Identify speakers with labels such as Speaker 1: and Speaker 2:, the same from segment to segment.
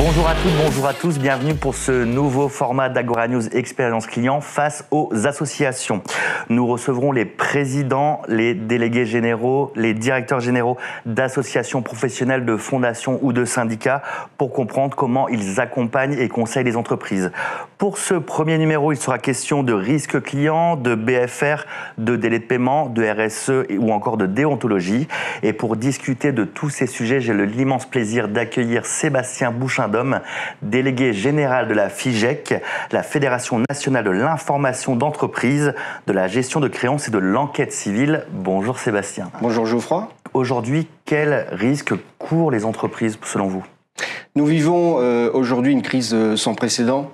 Speaker 1: Bonjour à toutes, bonjour à tous, bienvenue pour ce nouveau format d'Agora News Expérience Client face aux associations. Nous recevrons les présidents, les délégués généraux, les directeurs généraux d'associations professionnelles, de fondations ou de syndicats pour comprendre comment ils accompagnent et conseillent les entreprises. Pour ce premier numéro, il sera question de risque client, de BFR, de délai de paiement, de RSE ou encore de déontologie. Et pour discuter de tous ces sujets, j'ai l'immense plaisir d'accueillir Sébastien Bouchain-Dôme, délégué général de la FIGEC, la Fédération nationale de l'information d'entreprise, de la gestion de créances et de l'enquête civile. Bonjour Sébastien.
Speaker 2: Bonjour Geoffroy.
Speaker 1: Aujourd'hui, quels risques courent les entreprises selon vous ?
Speaker 2: Nous vivons aujourd'hui une crise sans précédent.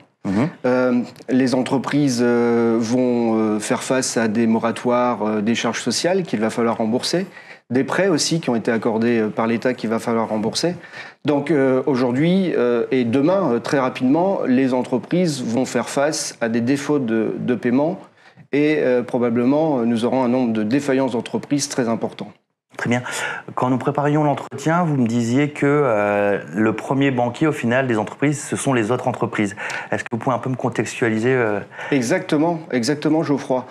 Speaker 2: Les entreprises vont faire face à des moratoires, des charges sociales qu'il va falloir rembourser, des prêts aussi qui ont été accordés par l'État qu'il va falloir rembourser. Donc aujourd'hui et demain, très rapidement, les entreprises vont faire face à des défauts de paiement et probablement nous aurons un nombre de défaillances d'entreprises très important.
Speaker 1: Très bien. Quand nous préparions l'entretien, vous me disiez que le premier banquier, au final, des entreprises, ce sont les autres entreprises. Est-ce que vous pouvez un peu me contextualiser
Speaker 2: Exactement, Geoffroy.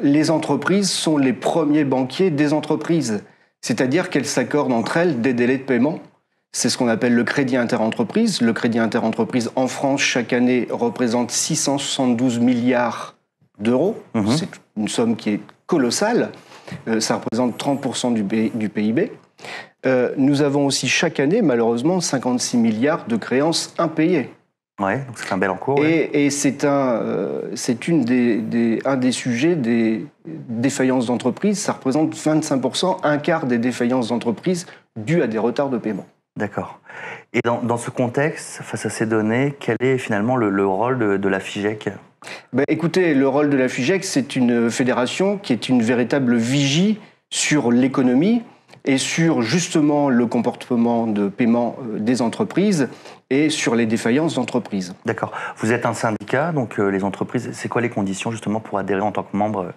Speaker 2: Les entreprises sont les premiers banquiers des entreprises. C'est-à-dire qu'elles s'accordent entre elles des délais de paiement. C'est ce qu'on appelle le crédit interentreprise. Le crédit interentreprise en France, chaque année, représente 672 milliards d'euros. C'est une somme qui est colossale. Ça représente 30% du PIB. Nous avons aussi chaque année, malheureusement, 56 milliards de créances impayées.
Speaker 1: Oui, donc c'est un bel encours.
Speaker 2: Et c'est un des sujets des défaillances d'entreprises. Ça représente 25%, un quart des défaillances d'entreprises dues à des retards de paiement.
Speaker 1: D'accord. Et dans ce contexte, face à ces données, quel est finalement le rôle de la FIGEC ?
Speaker 2: Écoutez, le rôle de la FIGEC, c'est une fédération qui est une véritable vigie sur l'économie et sur justement le comportement de paiement des entreprises et sur les défaillances d'entreprises.
Speaker 1: D'accord. Vous êtes un syndicat, donc les entreprises, c'est quoi les conditions justement pour adhérer en tant que membre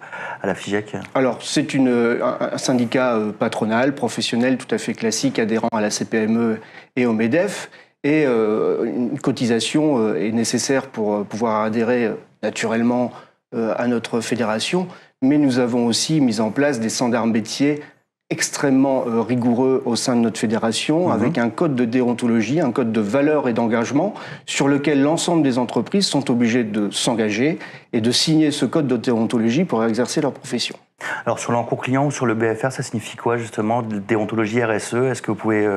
Speaker 1: à la FIGEC ? Alors,
Speaker 2: c'est un syndicat patronal, professionnel, tout à fait classique, adhérent à la CPME et au MEDEF. Et une cotisation est nécessaire pour pouvoir adhérer naturellement à notre fédération. Mais nous avons aussi mis en place des standards métiers extrêmement rigoureux au sein de notre fédération, avec un code de déontologie, un code de valeurs et d'engagement, sur lequel l'ensemble des entreprises sont obligées de s'engager et de signer ce code de déontologie pour exercer leur profession.
Speaker 1: Alors sur l'encours client ou sur le BFR, ça signifie quoi justement, déontologie RSE ? Est-ce que vous pouvez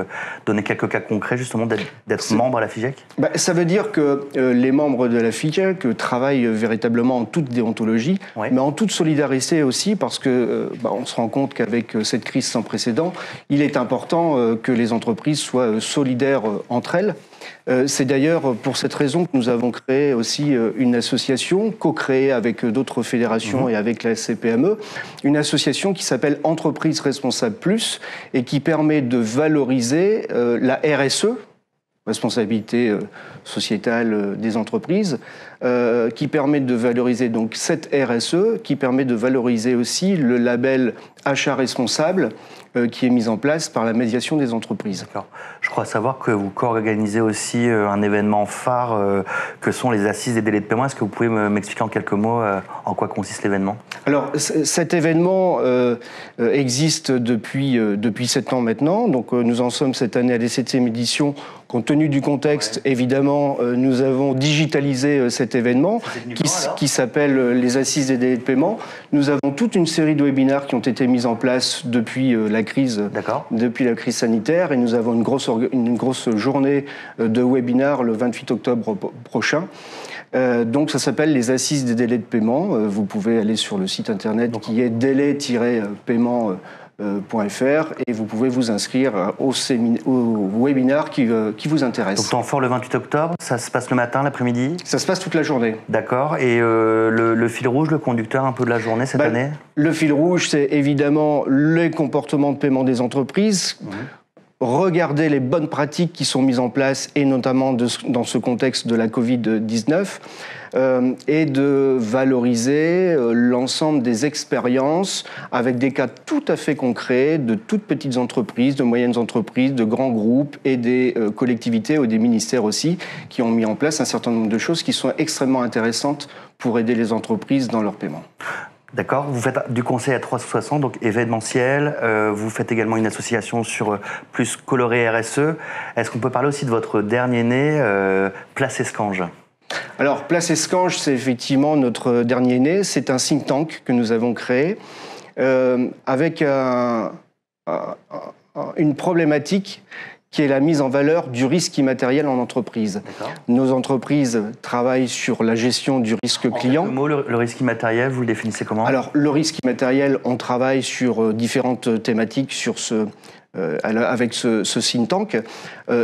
Speaker 1: donner quelques cas concrets justement d'être membre à la FIGEC ?
Speaker 2: Ça veut dire que les membres de la FIGEC travaillent véritablement en toute déontologie, mais en toute solidarité aussi, parce que on se rend compte qu'avec cette crise sans précédent, il est important que les entreprises soient solidaires entre elles. C'est d'ailleurs pour cette raison que nous avons créé aussi une association, co-créée avec d'autres fédérations et avec la CPME, une association qui s'appelle Entreprises Responsables Plus et qui permet de valoriser la RSE, responsabilité sociétale des entreprises, qui permet de valoriser donc cette RSE, qui permet de valoriser aussi le label achat responsable qui est mis en place par la médiation des entreprises.
Speaker 1: D'accord. Je crois savoir que vous co-organisez aussi un événement phare que sont les assises des délais de paiement. Est-ce que vous pouvez m'expliquer en quelques mots en quoi consiste l'événement ?
Speaker 2: Alors, cet événement existe depuis 7 ans maintenant. Donc, nous en sommes cette année à la 7e édition. Compte tenu du contexte, évidemment, nous avons digitalisé cet événement qui s'appelle les Assises des délais de paiement. Nous avons toute une série de webinaires qui ont été mis en place depuis la crise sanitaire et nous avons une grosse journée de webinaires le 28 octobre prochain. Donc ça s'appelle les Assises des délais de paiement. Vous pouvez aller sur le site internet qui est délai-paiement.fr et vous pouvez vous inscrire au webinaire qui vous intéresse.
Speaker 1: Donc temps fort le 28 octobre, ça se passe le matin, l'après-midi ?
Speaker 2: Ça se passe toute la journée.
Speaker 1: D'accord. Et le fil rouge, le conducteur un peu de la journée cette année ?
Speaker 2: Le fil rouge, c'est évidemment les comportements de paiement des entreprises. regarder les bonnes pratiques qui sont mises en place, et notamment dans ce contexte de la Covid-19, et de valoriser l'ensemble des expériences avec des cas tout à fait concrets de toutes petites entreprises, de moyennes entreprises, de grands groupes et des collectivités ou des ministères aussi qui ont mis en place un certain nombre de choses qui sont extrêmement intéressantes pour aider les entreprises dans leur paiement.
Speaker 1: D'accord, vous faites du conseil à 360, donc événementiel, vous faites également une association sur plus coloré RSE. Est-ce qu'on peut parler aussi de votre dernier né, Place Escange ?
Speaker 2: Alors, Place Escange, c'est effectivement notre dernier né. C'est un think tank que nous avons créé avec une problématique qui est la mise en valeur du risque immatériel en entreprise. Nos entreprises travaillent sur la gestion du risque client.
Speaker 1: En quelques mots, le risque immatériel, vous le définissez comment ?
Speaker 2: Alors, le risque immatériel, on travaille sur différentes thématiques avec ce think tank.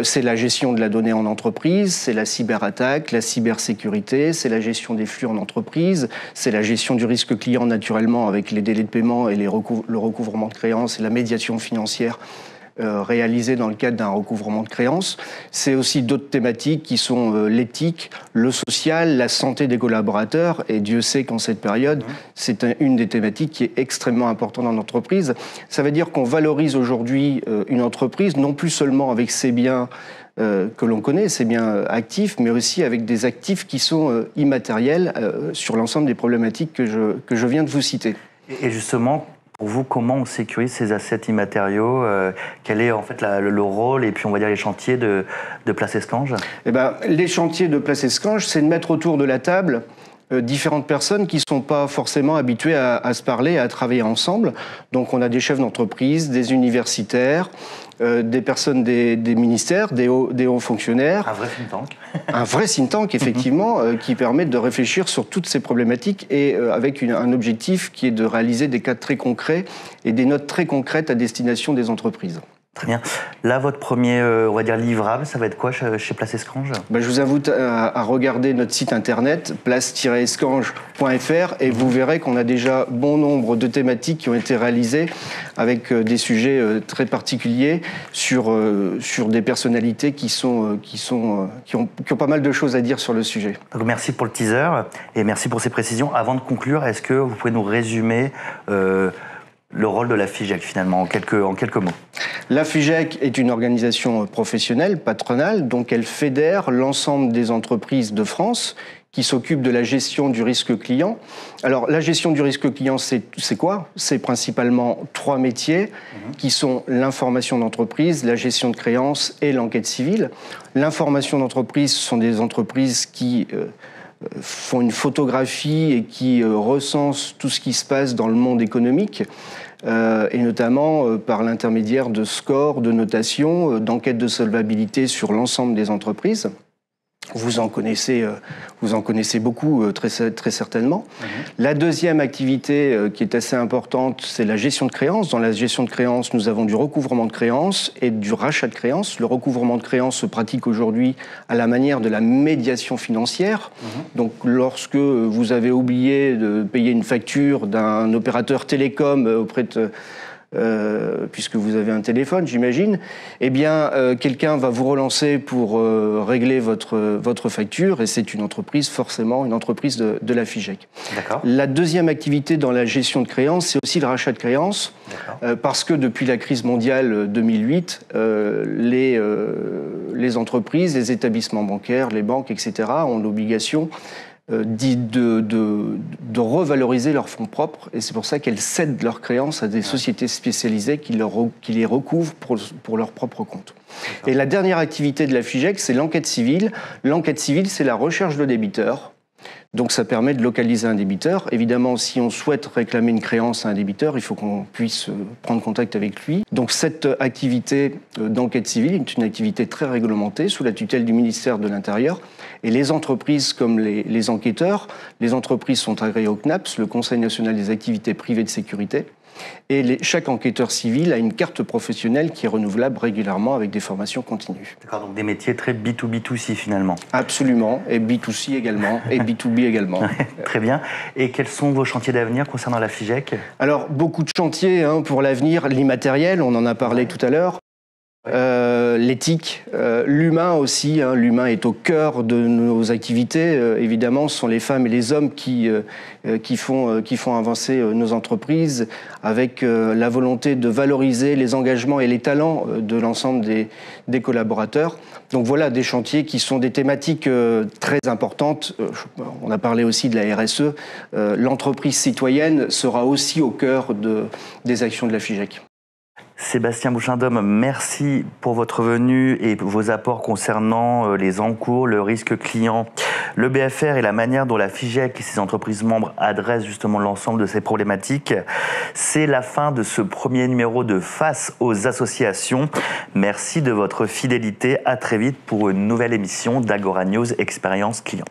Speaker 2: C'est la gestion de la donnée en entreprise, c'est la cyberattaque, la cybersécurité, c'est la gestion des flux en entreprise, c'est la gestion du risque client naturellement avec les délais de paiement et le recouvrement de créances et la médiation financière réalisée dans le cadre d'un recouvrement de créances. C'est aussi d'autres thématiques qui sont l'éthique, le social, la santé des collaborateurs. Et Dieu sait qu'en cette période, c'est une des thématiques qui est extrêmement importante dans l'entreprise. Ça veut dire qu'on valorise aujourd'hui une entreprise, non plus seulement avec ses biens que l'on connaît, ses biens actifs, mais aussi avec des actifs qui sont immatériels sur l'ensemble des problématiques que je viens de vous citer.
Speaker 1: Et justement, pour vous, comment on sécurise ces assets immatériaux ? Quel est en fait le rôle et puis on va dire les chantiers de Place Escange ?
Speaker 2: Les chantiers de Place Escange, c'est de mettre autour de la table différentes personnes qui ne sont pas forcément habituées à se parler, à travailler ensemble. Donc on a des chefs d'entreprise, des universitaires, des personnes des ministères, des hauts fonctionnaires.
Speaker 1: Un vrai think tank.
Speaker 2: Un vrai think tank, effectivement, qui permet de réfléchir sur toutes ces problématiques et avec un objectif qui est de réaliser des cas très concrets et des notes très concrètes à destination des entreprises.
Speaker 1: Très bien. Là, votre premier, on va dire, livrable, ça va être quoi chez Place Escange ?
Speaker 2: Je vous invite à regarder notre site internet, place-escange.fr, et vous verrez qu'on a déjà bon nombre de thématiques qui ont été réalisées avec des sujets très particuliers sur des personnalités qui ont pas mal de choses à dire sur le sujet.
Speaker 1: Donc, merci pour le teaser et merci pour ces précisions. Avant de conclure, est-ce que vous pouvez nous résumer le rôle de la FIGEC, finalement, en quelques mots?
Speaker 2: La FIGEC est une organisation professionnelle, patronale, donc elle fédère l'ensemble des entreprises de France qui s'occupent de la gestion du risque client. Alors, la gestion du risque client, c'est quoi? C'est principalement 3 métiers qui sont l'information d'entreprise, la gestion de créances et l'enquête civile. L'information d'entreprise, ce sont des entreprises qui font une photographie et qui recensent tout ce qui se passe dans le monde économique, et notamment par l'intermédiaire de scores, de notations, d'enquêtes de solvabilité sur l'ensemble des entreprises. Vous en connaissez beaucoup, très certainement. La deuxième activité qui est assez importante, c'est la gestion de créances. Dans la gestion de créances, nous avons du recouvrement de créances et du rachat de créances. Le recouvrement de créances se pratique aujourd'hui à la manière de la médiation financière. Donc, lorsque vous avez oublié de payer une facture d'un opérateur télécom auprès de... puisque vous avez un téléphone, j'imagine, eh bien, quelqu'un va vous relancer pour régler votre facture, et c'est une entreprise, forcément, une entreprise de la FIGEC.
Speaker 1: D'accord.
Speaker 2: La deuxième activité dans la gestion de créances, c'est aussi le rachat de créances, parce que depuis la crise mondiale 2008, les entreprises, les établissements bancaires, les banques, etc., ont l'obligation de revaloriser leurs fonds propres, et c'est pour ça qu'elles cèdent leurs créances à des sociétés spécialisées qui les recouvrent pour leur propre compte. Et la dernière activité de la FIGEC, c'est l'enquête civile. L'enquête civile, c'est la recherche de débiteurs. Donc ça permet de localiser un débiteur. Évidemment, si on souhaite réclamer une créance à un débiteur, il faut qu'on puisse prendre contact avec lui. Donc cette activité d'enquête civile est une activité très réglementée sous la tutelle du ministère de l'Intérieur. Et les entreprises comme les enquêteurs, les entreprises sont agréées au CNAPS, le Conseil national des activités privées de sécurité. Et chaque enquêteur civil a une carte professionnelle qui est renouvelable régulièrement avec des formations continues.
Speaker 1: D'accord, donc des métiers très B2B2C finalement.
Speaker 2: Absolument, et B2C également, et B2B également.
Speaker 1: Très bien. Et quels sont vos chantiers d'avenir concernant la FIGEC?
Speaker 2: Alors, beaucoup de chantiers pour l'avenir, l'immatériel, on en a parlé tout à l'heure. l'éthique, l'humain aussi. L'humain est au cœur de nos activités. Évidemment, ce sont les femmes et les hommes qui font avancer nos entreprises avec la volonté de valoriser les engagements et les talents de l'ensemble des collaborateurs. Donc voilà des chantiers qui sont des thématiques très importantes. On a parlé aussi de la RSE. L'entreprise citoyenne sera aussi au cœur des actions de la FIGEC.
Speaker 1: Sébastien Bouchain-Dôme, merci pour votre venue et vos apports concernant les encours, le risque client, le BFR et la manière dont la FIGEC et ses entreprises membres adressent justement l'ensemble de ces problématiques. C'est la fin de ce premier numéro de Face aux associations. Merci de votre fidélité. À très vite pour une nouvelle émission d'Agora News Expérience Client.